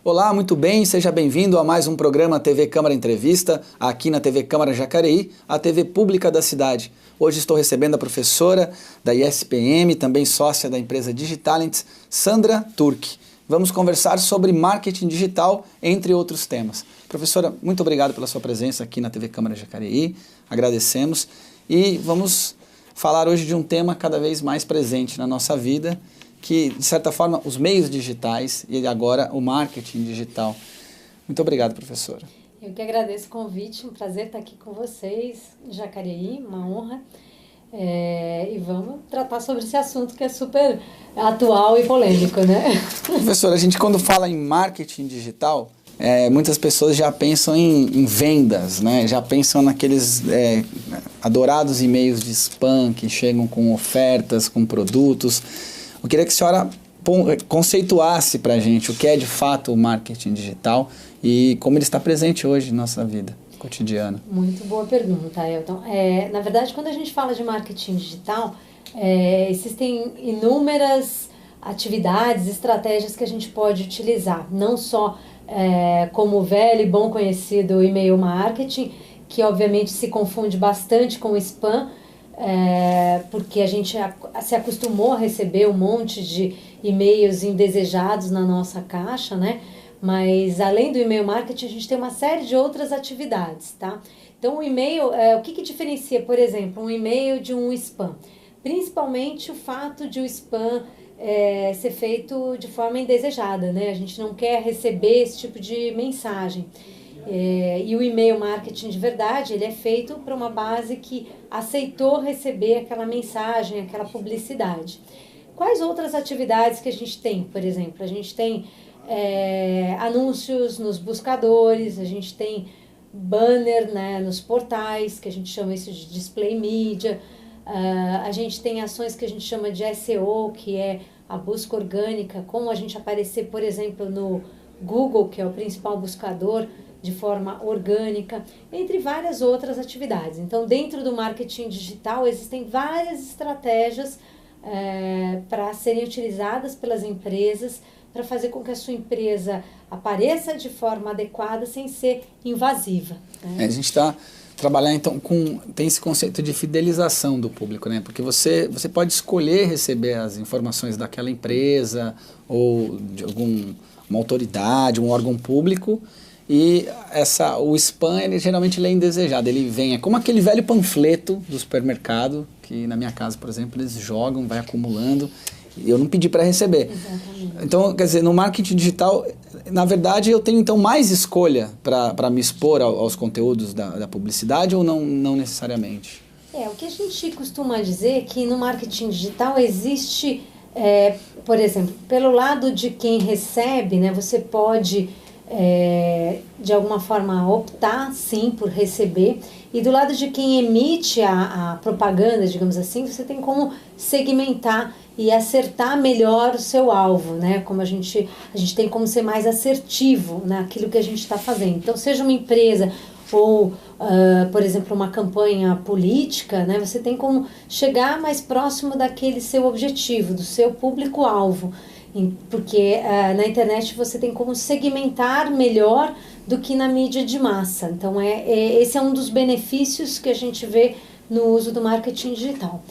Olá, muito bem, seja bem-vindo a mais um programa TV Câmara Entrevista, aqui na TV Câmara Jacareí, a TV pública da cidade. Hoje estou recebendo a professora da ISPM, também sócia da empresa Digitalents, Sandra Turk. Vamos conversar sobre marketing digital, entre outros temas. Professora, muito obrigado pela sua presença aqui na TV Câmara Jacareí, agradecemos. E vamos falar hoje de um tema cada vez mais presente na nossa vida, que, de certa forma, os meios digitais e agora o marketing digital. Muito obrigado, professora. Eu que agradeço o convite, um prazer estar aqui com vocês em Jacareí, uma honra. E vamos tratar sobre esse assunto que é super atual e polêmico, né? Professora, a gente quando fala em marketing digital, muitas pessoas já pensam em vendas, né? Já pensam naqueles adorados e-mails de spam que chegam com ofertas, com produtos. Eu queria que a senhora conceituasse para a gente o que é de fato o marketing digital e como ele está presente hoje em nossa vida cotidiana. Muito boa pergunta, Elton. Na verdade, quando a gente fala de marketing digital, existem inúmeras atividades, estratégias que a gente pode utilizar, não só como o velho e bom conhecido e-mail marketing, que obviamente se confunde bastante com o spam, porque a gente se acostumou a receber um monte de e-mails indesejados na nossa caixa, né? Mas além do e-mail marketing, a gente tem uma série de outras atividades, tá? Então o e-mail, o que diferencia, por exemplo, um e-mail de um spam? Principalmente o fato de o spam ser feito de forma indesejada, né? A gente não quer receber esse tipo de mensagem. E o e-mail marketing de verdade, ele é feito para uma base que aceitou receber aquela mensagem, aquela publicidade. Quais outras atividades que a gente tem, por exemplo? A gente tem anúncios nos buscadores, a gente tem banner, né, nos portais, que a gente chama isso de display media, a gente tem ações que a gente chama de SEO, que é a busca orgânica, como a gente aparecer, por exemplo, no Google, que é o principal buscador, de forma orgânica, entre várias outras atividades. Então, dentro do marketing digital, existem várias estratégias para serem utilizadas pelas empresas para fazer com que a sua empresa apareça de forma adequada sem ser invasiva. A gente está trabalhando, então, tem esse conceito de fidelização do público, né? Porque você pode escolher receber as informações daquela empresa ou de uma autoridade, um órgão público. E o spam, geralmente ele é indesejado, ele vem, é como aquele velho panfleto do supermercado, que na minha casa, por exemplo, eles jogam, vai acumulando, e eu não pedi para receber. Exatamente. Então, quer dizer, no marketing digital, na verdade, eu tenho então mais escolha para me expor aos conteúdos da publicidade ou não necessariamente? O que a gente costuma dizer é que no marketing digital existe, por exemplo, pelo lado de quem recebe, né, você pode de alguma forma optar sim por receber, e do lado de quem emite a propaganda, digamos assim, você tem como segmentar e acertar melhor o seu alvo, né? Como a gente tem como ser mais assertivo naquilo que a gente está fazendo. Então, seja uma empresa ou, por exemplo, uma campanha política, né? Você tem como chegar mais próximo daquele seu objetivo, do seu público-alvo. Porque na internet você tem como segmentar melhor do que na mídia de massa. Então, esse é um dos benefícios que a gente vê no uso do marketing digital.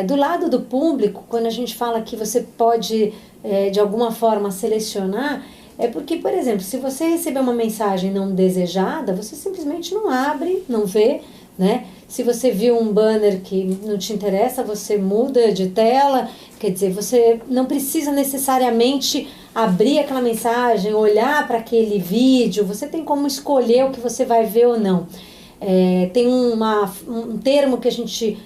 Do lado do público, quando a gente fala que você pode, de alguma forma, selecionar, é porque, por exemplo, se você receber uma mensagem não desejada, você simplesmente não abre, não vê, né? Se você viu um banner que não te interessa, você muda de tela. Quer dizer, você não precisa necessariamente abrir aquela mensagem, olhar para aquele vídeo, você tem como escolher o que você vai ver ou não. Tem um termo que a gente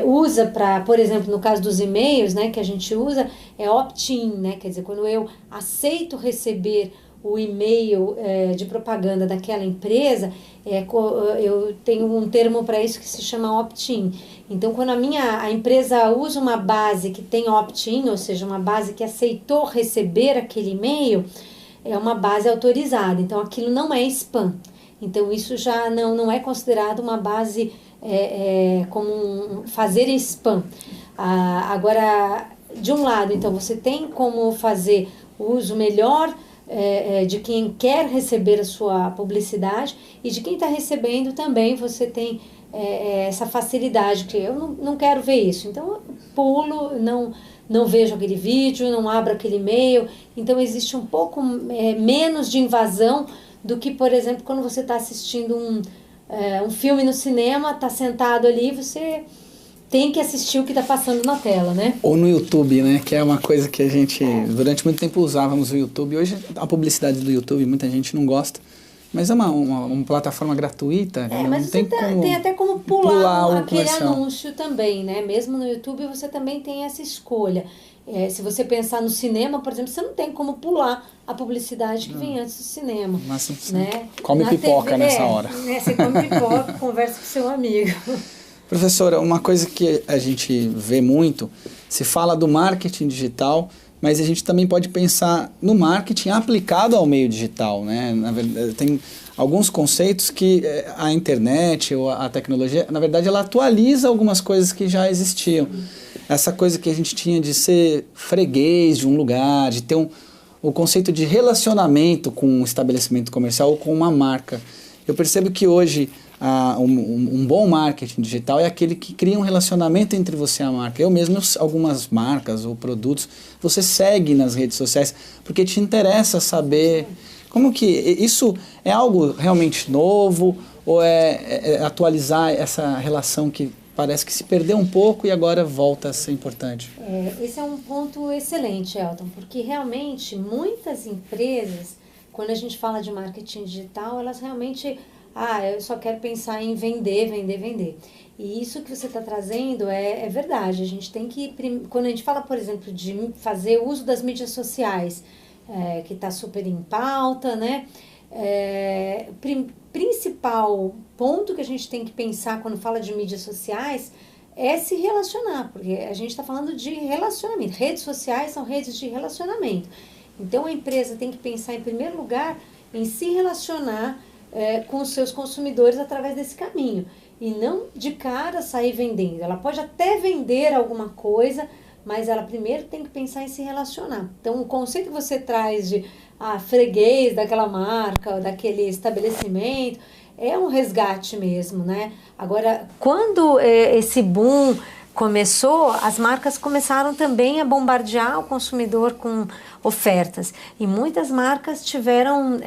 usa para, por exemplo, no caso dos e-mails, né, que a gente usa, é opt-in, né? Quer dizer, quando eu aceito receber o e-mail de propaganda daquela empresa, eu tenho um termo para isso que se chama opt-in. Então, quando a empresa usa uma base que tem opt-in, ou seja, uma base que aceitou receber aquele e-mail, é uma base autorizada. Então, aquilo não é spam. Então, isso já não é considerado uma base como fazer spam. Agora, de um lado, então, você tem como fazer o uso melhor de quem quer receber a sua publicidade e de quem está recebendo também. Você tem essa facilidade, que eu não quero ver isso, então eu pulo, não vejo aquele vídeo, não abro aquele e-mail. Então existe um pouco menos de invasão do que, por exemplo, quando você está assistindo um filme no cinema, está sentado ali, você tem que assistir o que está passando na tela, né? Ou no YouTube, né? Que é uma coisa que a gente, durante muito tempo, usávamos o YouTube. Hoje, a publicidade do YouTube, muita gente não gosta. Mas é uma plataforma gratuita. Mas não tem até como pular aquele comercial. anúncio também, né? Mesmo no YouTube você também tem essa escolha. Se você pensar no cinema, por exemplo, você não tem como pular a publicidade que vem antes do cinema. Mas você né? come pipoca nessa hora. Você come pipoca, conversa com seu amigo. Professora, uma coisa que a gente vê muito, se fala do marketing digital, mas a gente também pode pensar no marketing aplicado ao meio digital, né? Na verdade, tem alguns conceitos que a internet ou a tecnologia, na verdade, ela atualiza algumas coisas que já existiam. Essa coisa que a gente tinha de ser freguês de um lugar, de ter o conceito de relacionamento com um estabelecimento comercial ou com uma marca. Eu percebo que hoje um bom marketing digital é aquele que cria um relacionamento entre você e a marca. Eu mesmo, algumas marcas ou produtos, você segue nas redes sociais porque te interessa saber como que isso é algo realmente novo ou é atualizar essa relação que parece que se perdeu um pouco e agora volta a ser importante. Esse é um ponto excelente, Elton, porque realmente muitas empresas, quando a gente fala de marketing digital, elas realmente, eu só quero pensar em vender. E isso que você está trazendo é verdade. A gente tem que, quando a gente fala, por exemplo, de fazer uso das mídias sociais, que está super em pauta, né? Principal ponto que a gente tem que pensar quando fala de mídias sociais é se relacionar, porque a gente está falando de relacionamento. Redes sociais são redes de relacionamento. Então a empresa tem que pensar em primeiro lugar em se relacionar com os seus consumidores através desse caminho e não de cara sair vendendo. Ela pode até vender alguma coisa, mas ela primeiro tem que pensar em se relacionar. Então o conceito que você traz de freguês daquela marca, daquele estabelecimento, é um resgate mesmo, né? Agora, quando esse boom começou, as marcas começaram também a bombardear o consumidor com ofertas. E muitas marcas tiveram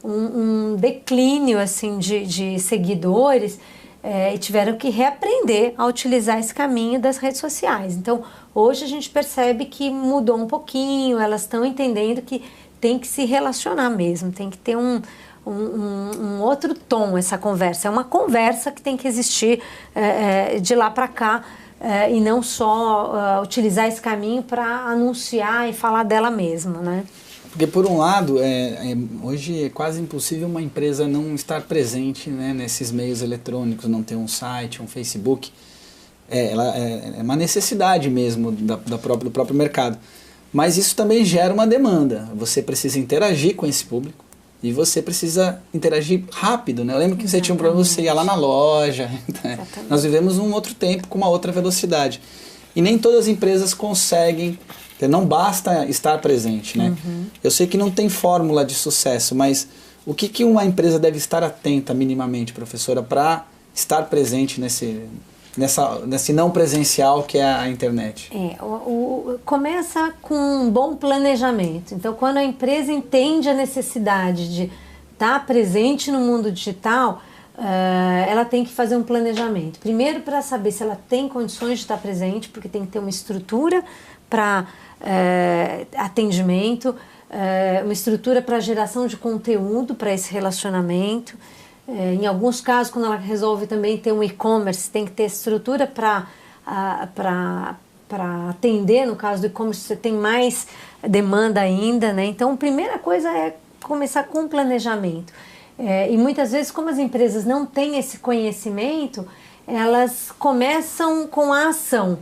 um declínio assim, de seguidores e tiveram que reaprender a utilizar esse caminho das redes sociais. Então, hoje a gente percebe que mudou um pouquinho, elas estão entendendo que tem que se relacionar mesmo, tem que ter um outro tom essa conversa. É uma conversa que tem que existir de lá para cá e não só utilizar esse caminho para anunciar e falar dela mesma, né? Porque, por um lado, hoje é quase impossível uma empresa não estar presente, né, nesses meios eletrônicos, não ter um site, um Facebook. É uma necessidade mesmo do próprio mercado. Mas isso também gera uma demanda. Você precisa interagir com esse público e você precisa interagir rápido, né? Eu lembro que você tinha um problema, você ia lá na loja. Né? Nós vivemos um outro tempo com uma outra velocidade. E nem todas as empresas conseguem, não basta estar presente, né? Uhum. Eu sei que não tem fórmula de sucesso, mas o que uma empresa deve estar atenta minimamente, professora, para estar presente nesse não presencial que é a internet? Começa com um bom planejamento. Então, quando a empresa entende a necessidade de estar presente no mundo digital, ela tem que fazer um planejamento. Primeiro, para saber se ela tem condições de estar presente, porque tem que ter uma estrutura para atendimento, uma estrutura para geração de conteúdo para esse relacionamento. Em alguns casos, quando ela resolve também ter um e-commerce, tem que ter estrutura para atender. No caso do e-commerce, você tem mais demanda ainda, né? Então, a primeira coisa é começar com planejamento. E muitas vezes, como as empresas não têm esse conhecimento, elas começam com a ação,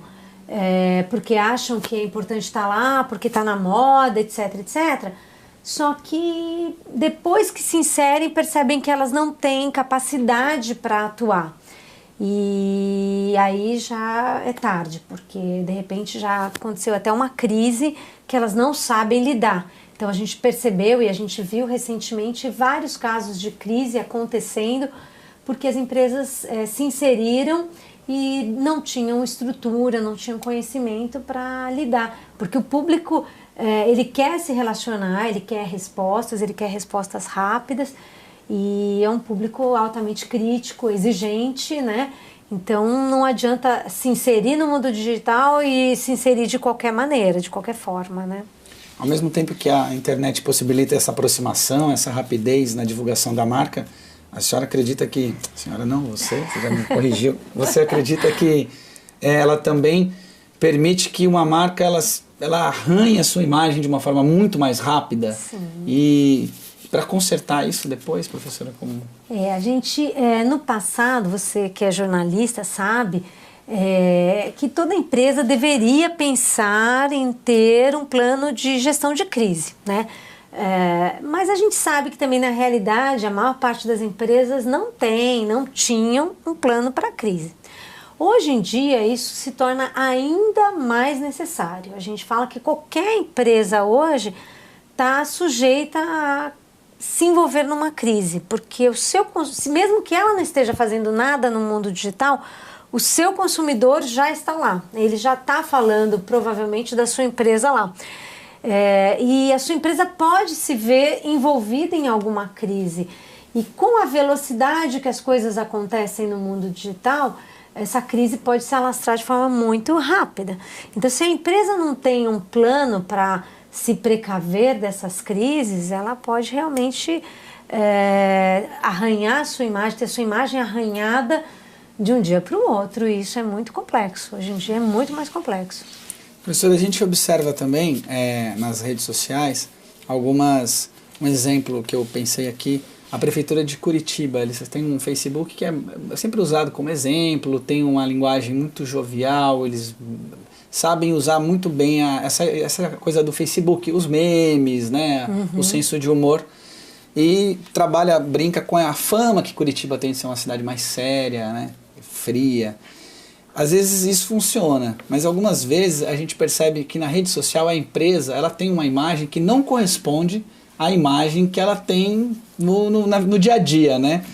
porque acham que é importante estar lá, porque está na moda, etc, etc. Só que depois que se inserem, percebem que elas não têm capacidade para atuar. E aí já é tarde, porque de repente já aconteceu até uma crise que elas não sabem lidar. Então a gente percebeu e a gente viu recentemente vários casos de crise acontecendo porque as empresas se inseriram e não tinham estrutura, não tinham conhecimento para lidar. Porque o público, ele quer se relacionar, ele quer respostas rápidas e é um público altamente crítico, exigente, né? Então não adianta se inserir no mundo digital e se inserir de qualquer maneira, de qualquer forma, né? Ao mesmo tempo que a internet possibilita essa aproximação, essa rapidez na divulgação da marca, a senhora acredita que... Senhora não, você já me corrigiu. Você acredita que ela também permite que uma marca ela arranhe a sua imagem de uma forma muito mais rápida? Sim. E para consertar isso depois, professora, como... A gente, no passado, você que é jornalista sabe que toda empresa deveria pensar em ter um plano de gestão de crise, né? Mas a gente sabe que também na realidade a maior parte das empresas não tinham um plano para a crise. Hoje em dia isso se torna ainda mais necessário. A gente fala que qualquer empresa hoje está sujeita a se envolver numa crise, porque mesmo que ela não esteja fazendo nada no mundo digital, o seu consumidor já está lá, ele já está falando provavelmente da sua empresa lá. E a sua empresa pode se ver envolvida em alguma crise. E com a velocidade que as coisas acontecem no mundo digital, essa crise pode se alastrar de forma muito rápida. Então, se a empresa não tem um plano para se precaver dessas crises, ela pode realmente arranhar a sua imagem, ter sua imagem arranhada de um dia para o outro. E isso é muito complexo. Hoje em dia é muito mais complexo. Professora, a gente observa também nas redes sociais um exemplo que eu pensei aqui, a Prefeitura de Curitiba, eles têm um Facebook que é sempre usado como exemplo, tem uma linguagem muito jovial, eles sabem usar muito bem essa coisa do Facebook, os memes, né, o senso de humor, e brinca com a fama que Curitiba tem de ser uma cidade mais séria, né, fria. Às vezes isso funciona, mas algumas vezes a gente percebe que na rede social a empresa ela tem uma imagem que não corresponde à imagem que ela tem no dia a dia, né?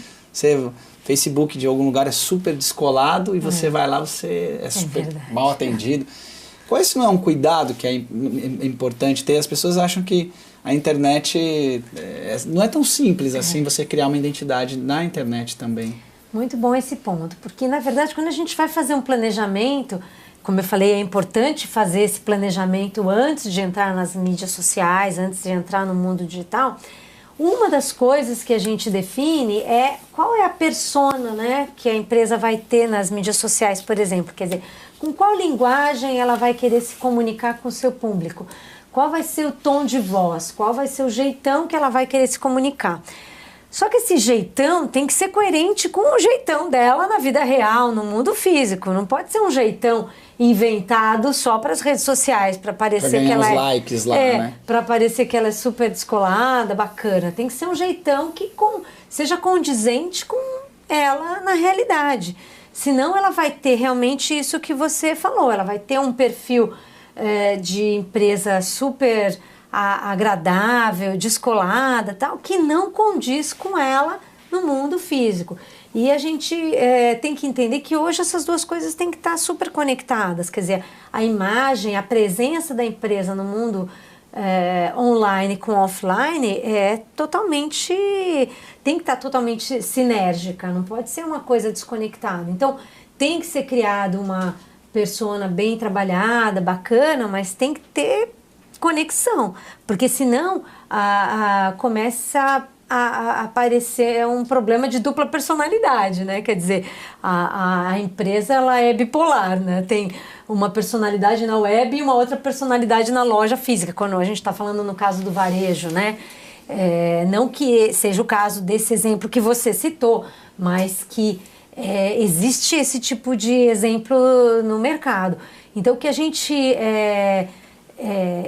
Facebook de algum lugar é super descolado e você vai lá, você é super mal atendido. Qual isso não é um cuidado que é importante ter? As pessoas acham que a internet não é tão simples assim você criar uma identidade na internet também. Muito bom esse ponto, porque na verdade quando a gente vai fazer um planejamento, como eu falei, é importante fazer esse planejamento antes de entrar nas mídias sociais, antes de entrar no mundo digital. Uma das coisas que a gente define é qual é a persona, né, que a empresa vai ter nas mídias sociais, por exemplo. Quer dizer, com qual linguagem ela vai querer se comunicar com o seu público? Qual vai ser o tom de voz? Qual vai ser o jeitão que ela vai querer se comunicar? Só que esse jeitão tem que ser coerente com o jeitão dela na vida real, no mundo físico. Não pode ser um jeitão inventado só para as redes sociais, para parecer que ela likes lá, né? Para parecer que ela é super descolada, bacana. Tem que ser um jeitão que seja condizente com ela na realidade. Senão ela vai ter realmente isso que você falou. Ela vai ter um perfil de empresa super agradável, descolada, tal, que não condiz com ela no mundo físico. E a gente tem que entender que hoje essas duas coisas têm que estar super conectadas. Quer dizer, a imagem, a presença da empresa no mundo online com offline tem que estar totalmente sinérgica, não pode ser uma coisa desconectada. Então, tem que ser criada uma persona bem trabalhada, bacana, mas tem que ter conexão, porque senão começa a aparecer um problema de dupla personalidade, né? Quer dizer, a empresa ela é bipolar, né? Tem uma personalidade na web e uma outra personalidade na loja física, quando a gente está falando no caso do varejo, né? Não que seja o caso desse exemplo que você citou, mas que existe esse tipo de exemplo no mercado. Então, o que a gente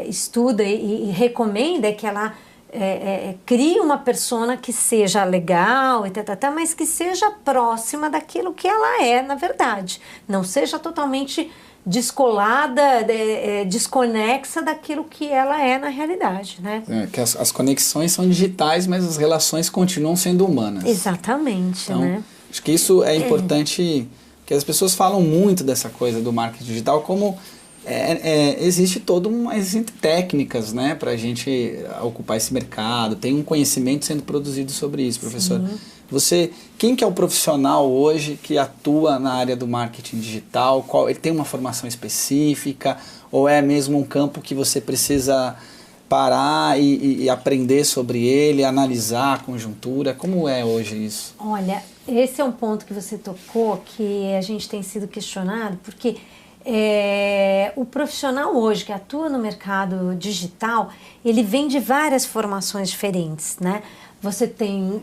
estuda e recomenda é que ela crie uma persona que seja legal, mas que seja próxima daquilo que ela é, na verdade. Não seja totalmente descolada, desconexa daquilo que ela é na realidade, né? Que as conexões são digitais, mas as relações continuam sendo humanas. Exatamente, então, né? Acho que isso é importante, que as pessoas falam muito dessa coisa do marketing digital, como existem técnicas, né, para a gente ocupar esse mercado, tem um conhecimento sendo produzido sobre isso, professora. Quem que é o profissional hoje que atua na área do marketing digital? Ele tem uma formação específica ou é mesmo um campo que você precisa parar e aprender sobre ele, analisar a conjuntura? Como é hoje isso? Olha, esse é um ponto que você tocou, que a gente tem sido questionado, porque o profissional hoje que atua no mercado digital, ele vem de várias formações diferentes, né? Você tem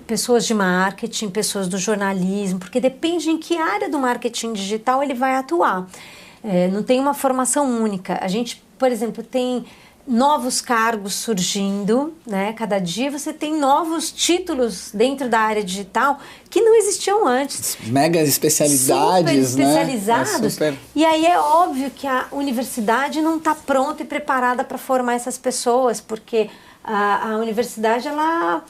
pessoas de marketing, pessoas do jornalismo, porque depende em que área do marketing digital ele vai atuar. Não tem uma formação única. A gente, por exemplo, tem novos cargos surgindo, né? Cada dia você tem novos títulos dentro da área digital que não existiam antes. Mega especialidades, super especializados. Né? E aí é óbvio que a universidade não está pronta e preparada para formar essas pessoas, porque a universidade, ela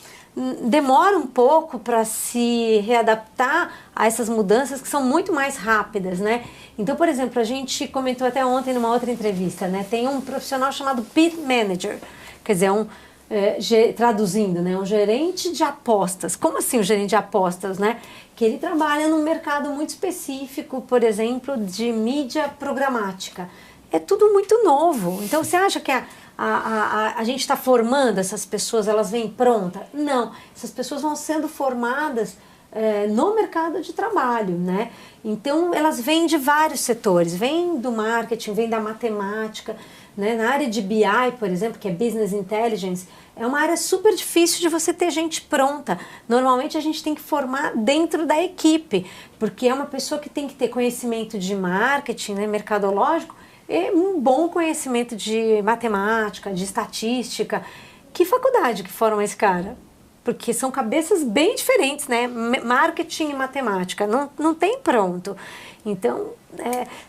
demora um pouco para se readaptar a essas mudanças que são muito mais rápidas, né? Então, por exemplo, a gente comentou até ontem numa outra entrevista, né? Tem um profissional chamado Bid Manager, quer dizer, traduzindo, né? Um gerente de apostas. Como assim um gerente de apostas, né? Que ele trabalha num mercado muito específico, por exemplo, de mídia programática. É tudo muito novo. Então, você acha que a gente está formando essas pessoas, elas vêm prontas? Não, essas pessoas vão sendo formadas no mercado de trabalho, né? Então, elas vêm de vários setores, vêm do marketing, vêm da matemática, né? Na área de BI, por exemplo, que é Business Intelligence, é uma área super difícil de você ter gente pronta. Normalmente, a gente tem que formar dentro da equipe, porque é uma pessoa que tem que ter conhecimento de marketing, né, mercadológico, e um bom conhecimento de matemática, de estatística. Que faculdade que forma esse cara? Porque são cabeças bem diferentes, né? Marketing e matemática, não tem pronto. Então,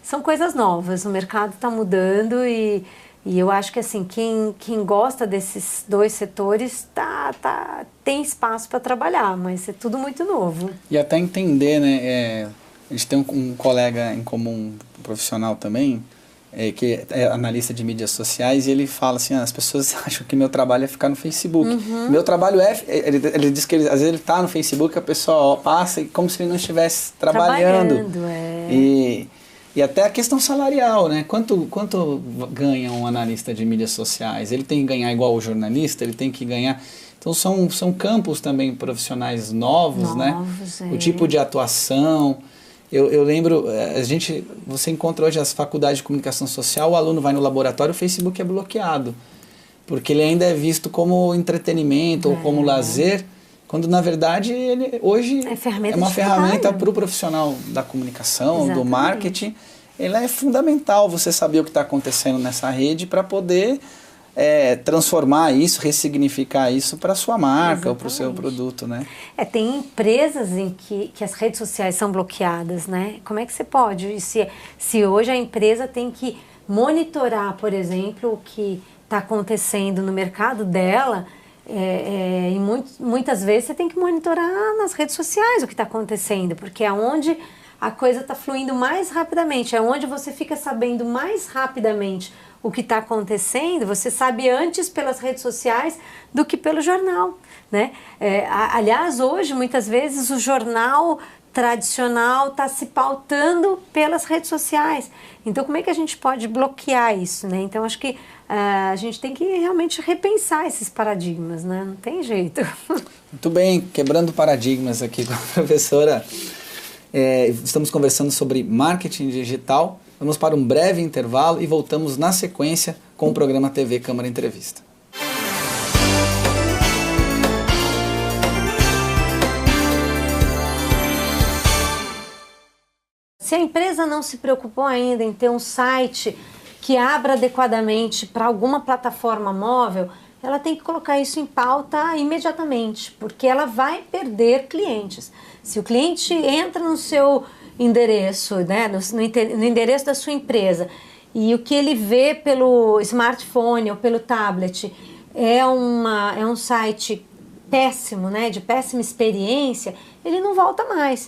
são coisas novas, o mercado está mudando e eu acho que assim, quem gosta desses dois setores tem espaço para trabalhar, mas é tudo muito novo. E até entender, né? A gente tem um colega em comum, um profissional também, que é analista de mídias sociais, e ele fala assim, as pessoas acham que meu trabalho é ficar no Facebook. Meu trabalho ele diz que às vezes ele está no Facebook, a pessoa passa como se ele não estivesse trabalhando. E até a questão salarial, né? Quanto ganha um analista de mídias sociais? Ele tem que ganhar igual o jornalista, ele tem que ganhar... Então são campos também profissionais novos, né? O tipo de atuação... Eu lembro, você encontra hoje as faculdades de comunicação social, o aluno vai no laboratório, o Facebook é bloqueado, porque ele ainda é visto como entretenimento ou como lazer, quando na verdade ele hoje é uma ferramenta para o profissional da comunicação, do marketing. Ela é fundamental você saber o que está acontecendo nessa rede para poder transformar isso, ressignificar isso para a sua marca ou para o seu produto, né? Tem empresas em que as redes sociais são bloqueadas, né? Como é que você pode? Se hoje a empresa tem que monitorar, por exemplo, o que está acontecendo no mercado dela, e muitas vezes você tem que monitorar nas redes sociais o que está acontecendo, porque é onde a coisa está fluindo mais rapidamente, é onde você fica sabendo mais rapidamente o que está acontecendo, você sabe antes pelas redes sociais do que pelo jornal, né? Aliás, hoje, muitas vezes, o jornal tradicional está se pautando pelas redes sociais. Então, como é que a gente pode bloquear isso, né? Então, acho que a gente tem que realmente repensar esses paradigmas, né? Não tem jeito. Muito bem, quebrando paradigmas aqui com a professora. Estamos conversando sobre marketing digital. Vamos para um breve intervalo e voltamos na sequência com o programa TV Câmara Entrevista. Se a empresa não se preocupou ainda em ter um site que abra adequadamente para alguma plataforma móvel, ela tem que colocar isso em pauta imediatamente, porque ela vai perder clientes. Se o cliente entra no seu endereço, né, no endereço da sua empresa, e o que ele vê pelo smartphone ou pelo tablet é um site péssimo, né, de péssima experiência, ele não volta mais.